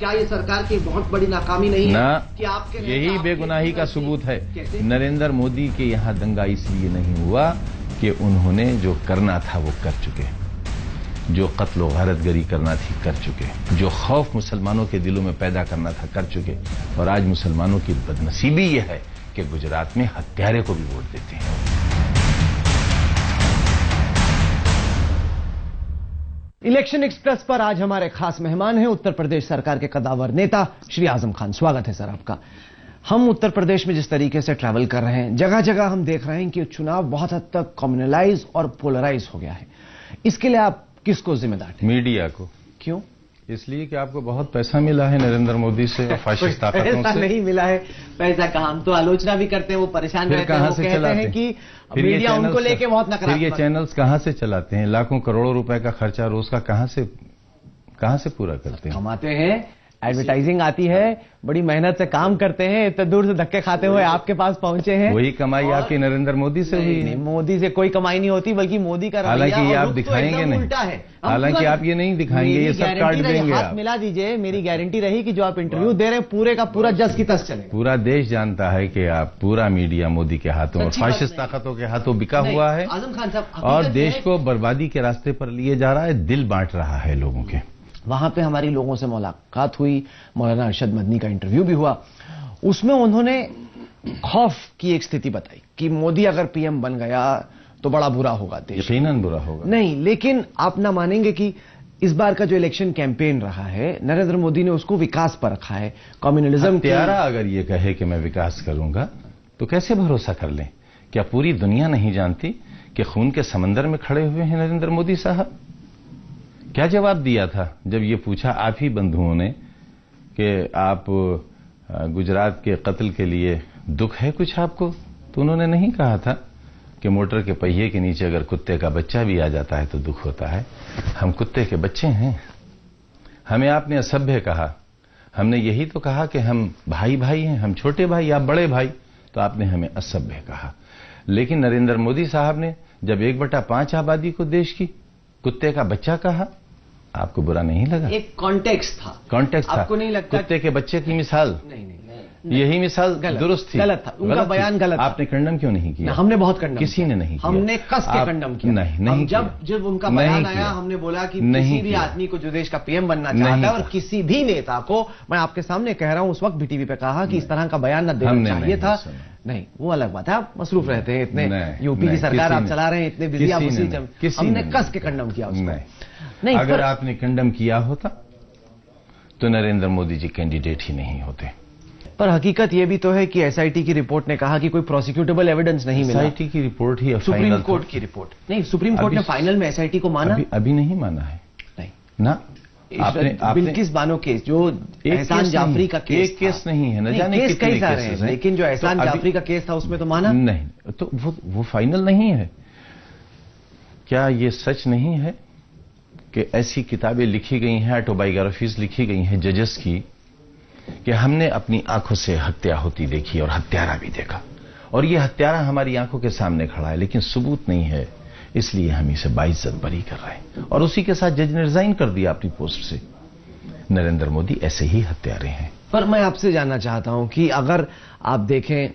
क्या ये सरकार की बहुत बड़ी नाकामी नहीं है कि आपके यही बेगुनाही का सबूत है। नरेंद्र मोदी के यहाँ दंगा इसलिए नहीं हुआ कि उन्होंने जो करना था वो कर चुके, जो कत्ल व गारतगरी करना थी कर चुके, जो खौफ मुसलमानों के दिलों में पैदा करना था कर चुके। और आज मुसलमानों की बदनसीबी यह है कि गुजरात में हत्यारे को भी वोट देते हैं। इलेक्शन एक्सप्रेस पर आज हमारे खास मेहमान हैं उत्तर प्रदेश सरकार के कद्दावर नेता श्री आजम खान। स्वागत है सर आपका। हम उत्तर प्रदेश में जिस तरीके से ट्रैवल कर रहे हैं, जगह जगह हम देख रहे हैं कि चुनाव बहुत हद तक कम्युनलाइज और पोलराइज हो गया है। इसके लिए आप किसको जिम्मेदार हैं? मीडिया को। क्यों? इसलिए कि आपको बहुत पैसा मिला है नरेंद्र मोदी से और फाशिस्ट ताकतों से। पैसा नहीं मिला है। पैसा कहाँ, हम तो आलोचना भी करते हैं, वो परेशान रहते हैं, वो कहते हैं कि मीडिया उनको लेके बहुत नकारात्मक। फिर ये चैनल्स कहां से चलाते हैं? लाखों करोड़ों रुपए का खर्चा रोज का कहां से पूरा करते हैं? कमाते हैं, एडवर्टाइजिंग आती है, बड़ी मेहनत से काम करते हैं, इतने दूर से धक्के खाते हुए आपके पास पहुंचे हैं। वही कमाई आपकी नरेंद्र मोदी से हुई? नहीं, मोदी से कोई कमाई नहीं होती, बल्कि मोदी का रवैया हालांकि ये आप तो दिखाएंगे नहीं, हालांकि आप ये नहीं दिखाएंगे, ये सब काट देंगे। हाथ मिला दीजिए, मेरी गारंटी रही कि जो आप इंटरव्यू दे रहे हैं पूरे का पूरा जस की तस चलेगा। पूरा देश जानता है कि आप पूरा मीडिया मोदी के हाथों और फाशिस्ट ताकतों के हाथों बिका हुआ है आजम खान साहब, और देश को बर्बादी के रास्ते पर लिए जा रहा है, दिल बांट रहा है लोगों के। वहां पे हमारी लोगों से मुलाकात हुई, मौलाना अरशद मदनी का इंटरव्यू भी हुआ। उसमें उन्होंने खौफ की एक स्थिति बताई कि मोदी अगर पीएम बन गया तो बड़ा बुरा होगा देश। यकीनन बुरा होगा। नहीं, लेकिन आप ना मानेंगे कि इस बार का जो इलेक्शन कैंपेन रहा है, नरेंद्र मोदी ने उसको विकास पर रखा है। कम्युनलिज्म हत्यारा अगर ये कहे कि मैं विकास करूंगा तो कैसे भरोसा कर लें? क्या पूरी दुनिया नहीं जानती कि खून के समंदर में खड़े हुए हैं नरेंद्र मोदी साहब? क्या जवाब दिया था जब ये पूछा आप ही बंधुओं ने कि आप गुजरात के कत्ल के लिए दुख है कुछ आपको? तो उन्होंने नहीं कहा था कि मोटर के पहिए के नीचे अगर कुत्ते का बच्चा भी आ जाता है तो दुख होता है। हम कुत्ते के बच्चे हैं। हमें आपने असभ्य कहा, हमने यही तो कहा कि हम भाई भाई हैं, हम छोटे भाई आप बड़े भाई, तो आपने हमें असभ्य कहा। लेकिन नरेंद्र मोदी साहब ने जब 1/5 आबादी को देश की कुत्ते का बच्चा कहा, आपको बुरा नहीं लगा? एक कॉन्टेक्स्ट था। कॉन्टेक्स्ट था। आपको नहीं लगता कुत्ते के बच्चे की मिसाल? नहीं, यही मिसाल दुरुस्त थी? गलत था, उनका बयान गलत था। आपने कंडम क्यों नहीं किया? हमने बहुत कंडम, किसी ने नहीं किया। हमने कस के कंडम किया। नहीं जब उनका बयान आया, हमने बोला कि किसी भी आदमी को जो देश का पीएम बनना चाहता है और किसी भी नेता को, मैं आपके सामने कह रहा हूं, उस वक्त भी टीवी पे कहा कि इस तरह का बयान न देना चाहिए था। नहीं, वो अलग बात है, आप मसरूफ रहते हैं, इतने यूपी की सरकार आप चला रहे हैं, इतने बिजी आप उसी जब हमने कस के कंडम किया उसको। नहीं, अगर आपने कंडम किया होता तो नरेंद्र मोदी जी कैंडिडेट ही नहीं होते। पर हकीकत यह भी तो है कि एसआईटी की रिपोर्ट ने कहा कि कोई प्रोसिक्यूटेबल एविडेंस नहीं मिला। एसआईटी की रिपोर्ट ही सुप्रीम कोर्ट की रिपोर्ट नहीं, सुप्रीम कोर्ट ने फाइनल में एसआईटी को माना? अभी नहीं माना है। नहीं ना, आपने बिल्किस बानो केस, जो एहसान जाफरी का केस, एक केस नहीं है, न जाने कितने केसेस हैं, लेकिन जो एहसान जाफरी का केस था उसमें तो माना नहीं। तो वो फाइनल नहीं है। क्या ये सच नहीं है कि ऐसी किताबें लिखी गई हैं, ऑटोबायोग्राफीज लिखी गई हैं जजेस की, कि हमने अपनी आंखों से हत्या होती देखी और हत्यारा भी देखा, और ये हत्यारा हमारी आंखों के सामने खड़ा है, लेकिन सबूत नहीं है, इसलिए हम इसे बाइज्जत बरी कर रहे हैं। और उसी के साथ जज ने रिजाइन कर दिया अपनी पोस्ट से। नरेंद्र मोदी ऐसे ही हत्यारे हैं। पर मैं आपसे जानना चाहता हूं कि अगर आप देखें,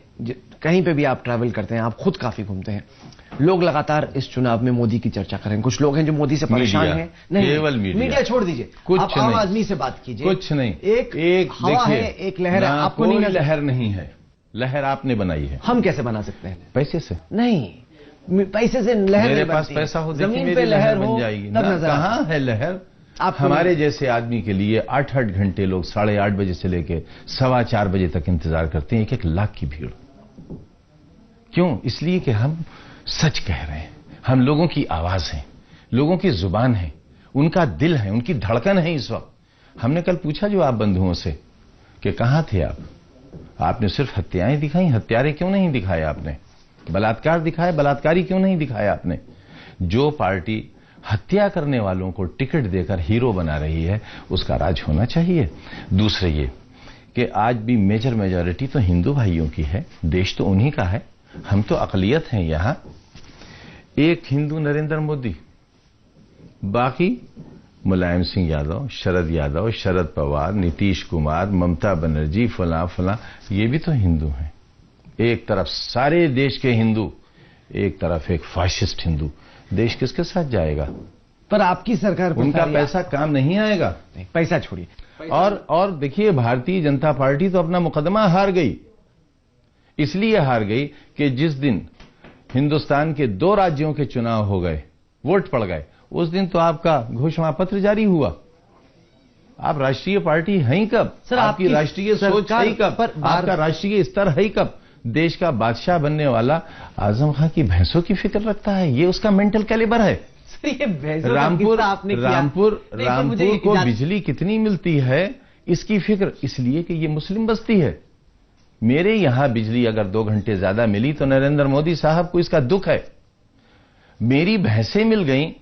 कहीं पे भी आप ट्रैवल करते हैं, आप खुद काफी घूमते हैं, लोग लगातार इस चुनाव में मोदी की चर्चा करें। कुछ लोग हैं जो मोदी से परेशान हैं। नहीं, केवल मीडिया छोड़ दीजिए, आप आम आदमी से बात कीजिए। कुछ नहीं, एक हवा है, एक लहर है। आपको नहीं, लहर नहीं है, लहर आपने बनाई है। हम कैसे बना सकते हैं? पैसे से नहीं, पैसे से लहर मेरे पास पैसा हो, जमीन पे लहर बन जाएगी। कहां है लहर? हमारे जैसे आदमी के लिए 8-8 घंटे लोग 8:30 बजे से लेकर 4:15 बजे तक इंतजार करते हैं, 1-1 लाख की भीड़। क्यों? इसलिए कि हम सच कह रहे हैं, हम लोगों की आवाज हैं, लोगों की जुबान है, उनका दिल है, उनकी धड़कन है इस वक्त। हमने कल पूछा जो आप बंधुओं से कि कहां थे आप? आपने सिर्फ हत्याएं दिखाई, हत्यारे क्यों नहीं दिखाए आपने? बलात्कार दिखाया, बलात्कारी क्यों नहीं दिखाया आपने? जो पार्टी हत्या करने वालों को टिकट देकर हीरो बना रही है, उसका राज होना चाहिए। दूसरे ये कि आज भी मेजर मेजॉरिटी तो हिंदू भाइयों की है, देश तो उन्हीं का है, हम तो अकलियत हैं यहां। एक हिंदू नरेंद्र मोदी, बाकी मुलायम सिंह यादव, शरद यादव, शरद पवार, नीतीश कुमार, ममता बनर्जी, फलां फलां, ये भी तो हिंदू हैं। एक तरफ सारे देश के हिंदू, एक तरफ एक फाशिस्ट हिंदू, देश किसके साथ जाएगा? पर आपकी सरकार पर उनका पैसा काम नहीं आएगा। पैसा छोड़िए। और देखिए, भारतीय जनता पार्टी तो अपना मुकदमा हार गई। इसलिए हार गई कि जिस दिन हिंदुस्तान के 2 राज्यों के चुनाव हो गए, वोट पड़ गए, उस दिन तो आपका घोषणा पत्र जारी हुआ। आप राष्ट्रीय पार्टी हैं कब? सर, आपकी राष्ट्रीय सोच है कब? आपका राष्ट्रीय स्तर है कब? देश का बादशाह बनने वाला आजम खां की भैंसों की फिक्र रखता है, ये उसका मेंटल कैलिबर है। सर, ये रामपुर को बिजली कितनी मिलती है इसकी फिक्र, इसलिए कि ये मुस्लिम बस्ती है। मेरे यहां बिजली अगर 2 घंटे ज्यादा मिली तो नरेंद्र मोदी साहब को इसका दुख है। मेरी भैंसें मिल गईं,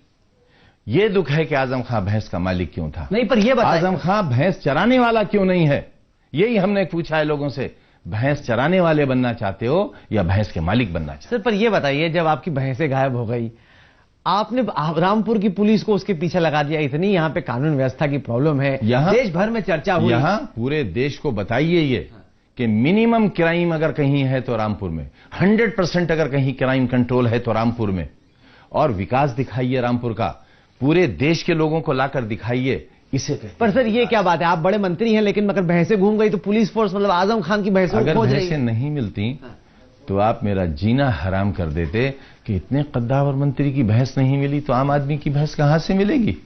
ये दुख है कि आजम खां भैंस का मालिक क्यों था? नहीं, पर ये बताइए, आजम खां भैंस चराने वाला क्यों नहीं है? यही हमने पूछा है लोगों से। भैंस चराने वाले बनना चाहते हो या भैंस के मालिक बनना चाहते हो? सर, पर ये बताइए, जब आपकी भैंसें गायब हो गई, आपने रामपुर की पुलिस को उसके पीछे लगा दिया, इतनी यहां पे कानून व्यवस्था की प्रॉब्लम है, देश भर में चर्चा हुई। यहां पूरे देश को बताइए ये कि मिनिमम क्राइम अगर कहीं है तो रामपुर में, 100% अगर कहीं क्राइम कंट्रोल है तो रामपुर में। और विकास दिखाइए रामपुर का, पूरे देश के लोगों को लाकर दिखाइए, इसे। पर सर, ये क्या बात है, आप बड़े मंत्री हैं, लेकिन अगर भैंसें घूम गई तो पुलिस फोर्स मतलब आजम खान की भैंसों को खोज रही है। अगर भैंसें नहीं मिलती तो आप मेरा जीना हराम कर देते कि इतने कद्दावर मंत्री की भैंस नहीं मिली तो आम आदमी की भैंस कहां से मिलेगी?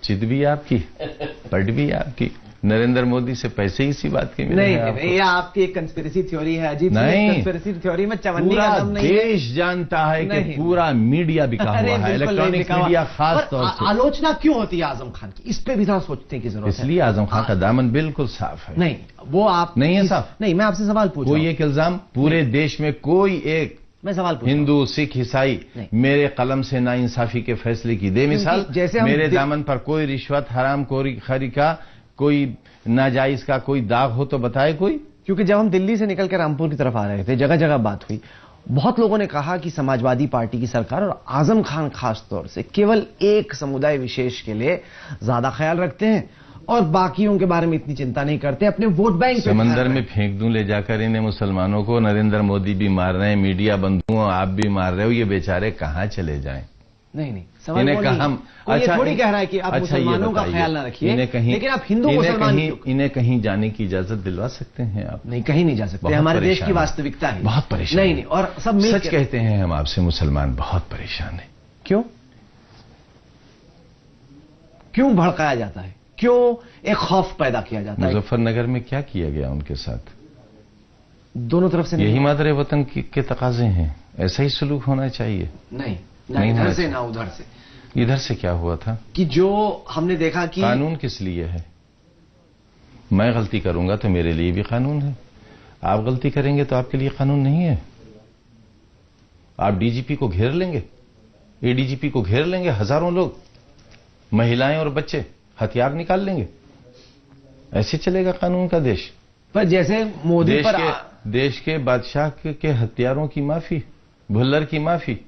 जिद भी आपकी, पट भी आपकी, नरेंद्र मोदी से पैसे इसी बात के मिले। नहीं, ये आपकी एक कंस्पिरेसी थ्योरी है, अजीब सी कंस्पिरेसी थ्योरी में चवन्नी का दम नहीं है। देश जानता है कि पूरा मीडिया बिका हुआ है, इलेक्ट्रॉनिक मीडिया खास तौर से। आलोचना क्यों होती है आजम खान की, इस पे भी थोड़ा सोचने की जरूरत है। इसलिए आजम खान का दामन बिल्कुल साफ है। नहीं, वो आप नहीं है साफ। नहीं, मैं आपसे सवाल पूछ रहा हूं। कोई एक इल्जाम पूरे देश में, कोई एक, मैं सवाल पूछ, हिंदू, सिख, ईसाई मेरे कलम से नाइंसाफी के फैसले की दे मिसाल। जैसे मेरे दामन पर कोई रिश्वत, हराम खोरी का, कोई नाजायज का कोई दाग हो तो बताए कोई। क्योंकि जब हम दिल्ली से निकल कर रामपुर की तरफ आ रहे थे, जगह जगह बात हुई, बहुत लोगों ने कहा कि समाजवादी पार्टी की सरकार और आजम खान खास तौर से केवल एक समुदाय विशेष के लिए ज्यादा ख्याल रखते हैं और बाकियों के बारे में इतनी चिंता नहीं करते, अपने वोट बैंक समंदर में फेंक दूं ले जाकर इन्हें मुसलमानों को। नरेंद्र मोदी भी मार रहे हैं, मीडिया बंधुओं आप भी मार रहे हो, ये बेचारे कहां चले जाएं? नहीं, इन्हें कहा अच्छा, थोड़ी कह रहा है कि आप मुसलमानों का ख्याल ना रखिए, लेकिन आप हिंदू मुसलमान, इन्हें कहीं जाने की इजाजत दिलवा सकते हैं आप? नहीं, कहीं नहीं जा सकते, हमारे देश की वास्तविकता है। बहुत परेशान। नहीं, और सब सच कहते हैं हम आपसे, मुसलमान बहुत परेशान है। क्यों भड़काया जाता है, क्यों एक खौफ पैदा किया जाता है? मुजफ्फरनगर में क्या किया गया उनके साथ? दोनों तरफ से यही मादरे वतन के तकाजे हैं, ऐसा ही सलूक होना चाहिए। नहीं, इधर से ना उधर से। इधर से क्या हुआ था कि जो हमने देखा कि कानून किस लिए है? मैं गलती करूंगा तो मेरे लिए भी कानून है, आप गलती करेंगे तो आपके लिए कानून नहीं है। आप डीजीपी को घेर लेंगे, एडीजीपी को घेर लेंगे, हजारों लोग, महिलाएं और बच्चे हथियार निकाल लेंगे, ऐसे चलेगा कानून का देश? पर जैसे मोदी देश के बादशाह के हथियारों की माफी, भुल्लर की माफी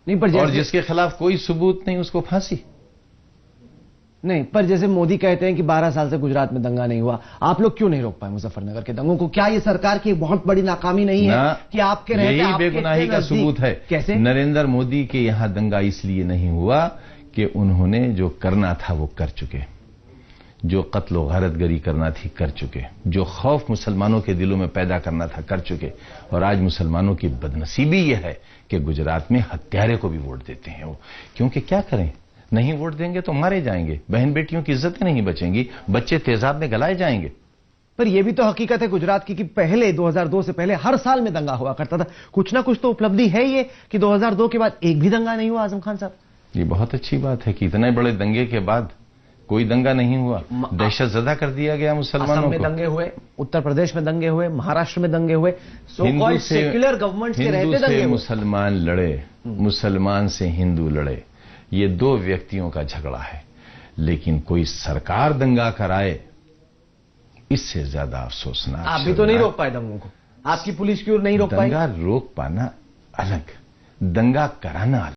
नहीं, पर और जिसके खिलाफ कोई सबूत नहीं उसको फांसी नहीं। पर जैसे मोदी कहते हैं कि 12 साल से गुजरात में दंगा नहीं हुआ, आप लोग क्यों नहीं रोक पाए मुजफ्फरनगर के दंगों को? क्या ये सरकार की बहुत बड़ी नाकामी नहीं है कि आपके रहते यही बेगुनाही का सबूत है। कैसे? नरेंद्र मोदी के यहां दंगा इसलिए नहीं हुआ कि उन्होंने जो करना था वो कर चुके, जो कत्ल व गारतगरी करना थी कर चुके, जो खौफ मुसलमानों के दिलों में पैदा करना था कर चुके। और आज मुसलमानों की बदनसीबी यह है कि गुजरात में हत्यारे को भी वोट देते हैं वो, क्योंकि क्या करें, नहीं वोट देंगे तो मारे जाएंगे, बहन बेटियों की इज्जतें नहीं बचेंगी, बच्चे तेजाब में गलाए जाएंगे। पर यह भी तो हकीकत है गुजरात की कि पहले 2002 से पहले हर साल में दंगा हुआ करता था। कुछ ना कुछ तो उपलब्धि है ये कि 2002 के बाद एक भी दंगा नहीं हुआ। आजम खान साहब, ये बहुत अच्छी बात है कि इतने बड़े दंगे के बाद कोई दंगा नहीं हुआ, दहशत ज़दा कर दिया गया मुसलमानों को। असम में दंगे हुए, उत्तर प्रदेश में दंगे हुए, महाराष्ट्र में दंगे हुए, सेक्युलर गवर्नमेंट के रहते दंगे हुए। मुसलमान लड़े, मुसलमान से हिंदू लड़े, ये दो व्यक्तियों का झगड़ा है। लेकिन कोई सरकार दंगा कराए, इससे ज्यादा अफसोसनाक। आप भी तो नहीं रोक पाए दंगों को, आपकी पुलिस क्यों नहीं रोक पाई? दंगा रोक पाना अलग, दंगा कराना अलग।